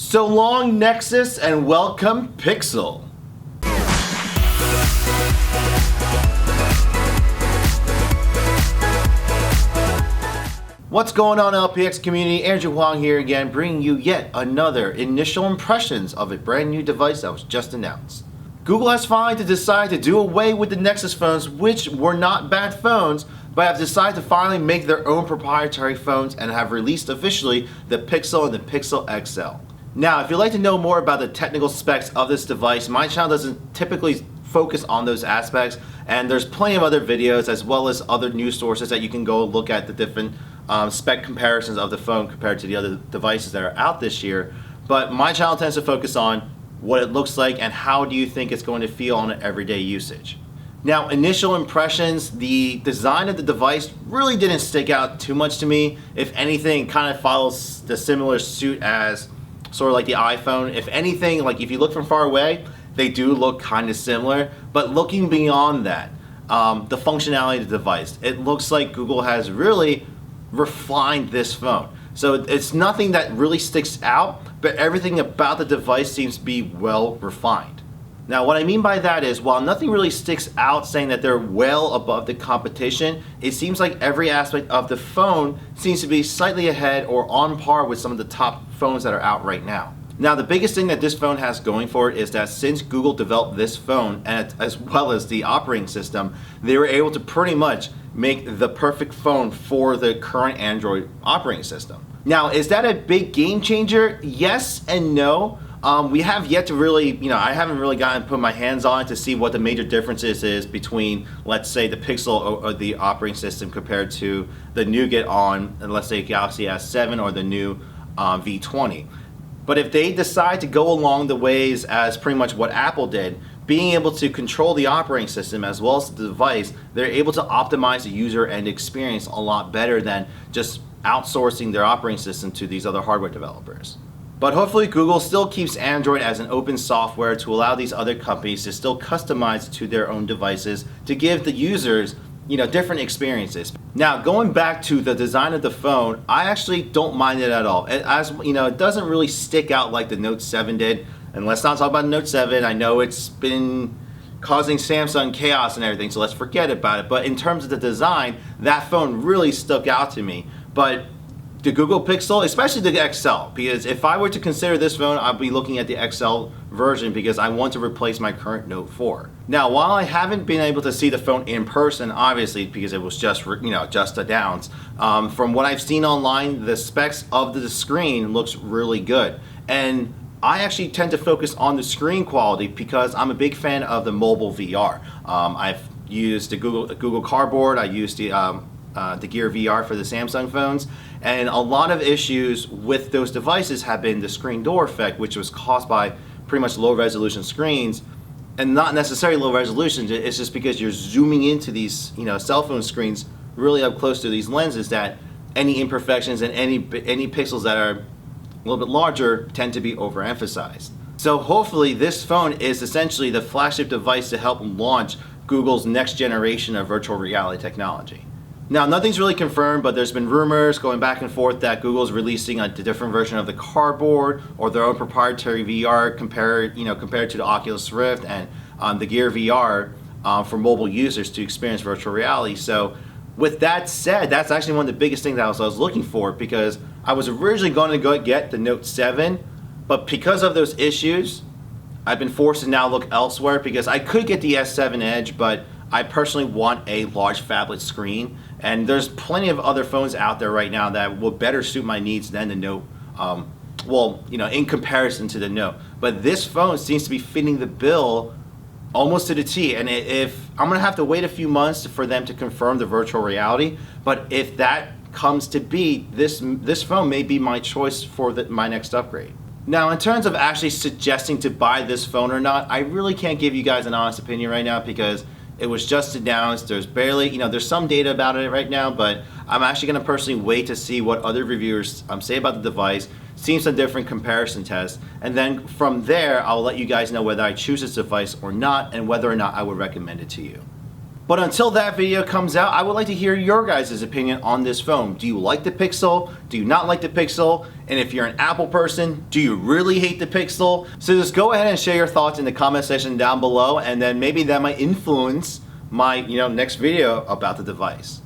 So long Nexus and welcome Pixel. What's going on, LPX community? Andrew Huang here again, bringing you yet another initial impressions of a brand new device that was just announced. Google has finally decided to do away with the Nexus phones, which were not bad phones, but have decided to finally make their own proprietary phones and have released officially the Pixel and the Pixel XL. Now, if you'd like to know more about the technical specs of this device, my channel doesn't typically focus on those aspects, and there's plenty of other videos as well as other news sources that you can go look at the different spec comparisons of the phone compared to the other devices that are out this year. But my channel tends to focus on what it looks like and how do you think it's going to feel on an everyday usage. Now, initial impressions, the design of the device really didn't stick out too much to me. If anything, it kind of follows the similar suit as sort of like the iPhone. If anything, like if you look from far away, they do look kind of similar. But looking beyond that, the functionality of the device, it looks like Google has really refined this phone. So it's nothing that really sticks out, but everything about the device seems to be well refined. Now, what I mean by that is, while nothing really sticks out saying that they're well above the competition, it seems like every aspect of the phone seems to be slightly ahead or on par with some of the top phones that are out right now. Now, the biggest thing that this phone has going for it is that since Google developed this phone, and as well as the operating system, they were able to pretty much make the perfect phone for the current Android operating system. Now, is that a big game changer? Yes and no. We have yet to really, I haven't really gotten to put my hands on it to see what the major differences is between, let's say, the Pixel or the operating system compared to the nougat on, let's say, Galaxy S7 or the new V20. But if they decide to go along the ways as pretty much what Apple did, being able to control the operating system as well as the device, they're able to optimize the user end experience a lot better than just outsourcing their operating system to these other hardware developers. But hopefully Google still keeps Android as an open software to allow these other companies to still customize to their own devices to give the users, different experiences. Now, going back to the design of the phone, I actually don't mind it at all. It doesn't really stick out like the Note 7 did. And let's not talk about the Note 7. I know it's been causing Samsung chaos and everything, so let's forget about it. But in terms of the design, that phone really stuck out to me. But the Google Pixel, especially the XL, because if I were to consider this phone, I'd be looking at the XL version because I want to replace my current Note 4. Now, while I haven't been able to see the phone in person, obviously because it was just announced, from what I've seen online, the specs of the screen looks really good. And I actually tend to focus on the screen quality because I'm a big fan of the mobile VR. I've used the Google Cardboard, I used the Gear VR for the Samsung phones, and a lot of issues with those devices have been the screen door effect, which was caused by pretty much low resolution screens, and not necessarily low resolution. It's just because you're zooming into these cell phone screens really up close to these lenses that any imperfections and any pixels that are a little bit larger tend to be overemphasized. So hopefully this phone is essentially the flagship device to help launch Google's next generation of virtual reality technology. Now, nothing's really confirmed, but there's been rumors going back and forth that Google's releasing a different version of the Cardboard or their own proprietary VR compared to the Oculus Rift and the Gear VR for mobile users to experience virtual reality. So with that said, that's actually one of the biggest things that I was looking for, because I was originally going to go get the Note 7, but because of those issues, I've been forced to now look elsewhere because I could get the S7 Edge, but I personally want a large phablet screen, and there's plenty of other phones out there right now that will better suit my needs than the Note, in comparison to the Note. But this phone seems to be fitting the bill almost to the T, and if I'm gonna have to wait a few months for them to confirm the virtual reality, but if that comes to be, this phone may be my choice for my next upgrade. Now, in terms of actually suggesting to buy this phone or not, I really can't give you guys an honest opinion right now because it was just announced. There's barely, there's some data about it right now, but I'm actually going to personally wait to see what other reviewers say about the device, see some different comparison tests, and then from there, I'll let you guys know whether I choose this device or not, and whether or not I would recommend it to you. But until that video comes out, I would like to hear your guys' opinion on this phone. Do you like the Pixel? Do you not like the Pixel? And if you're an Apple person, do you really hate the Pixel? So just go ahead and share your thoughts in the comment section down below, and then maybe that might influence my next video about the device.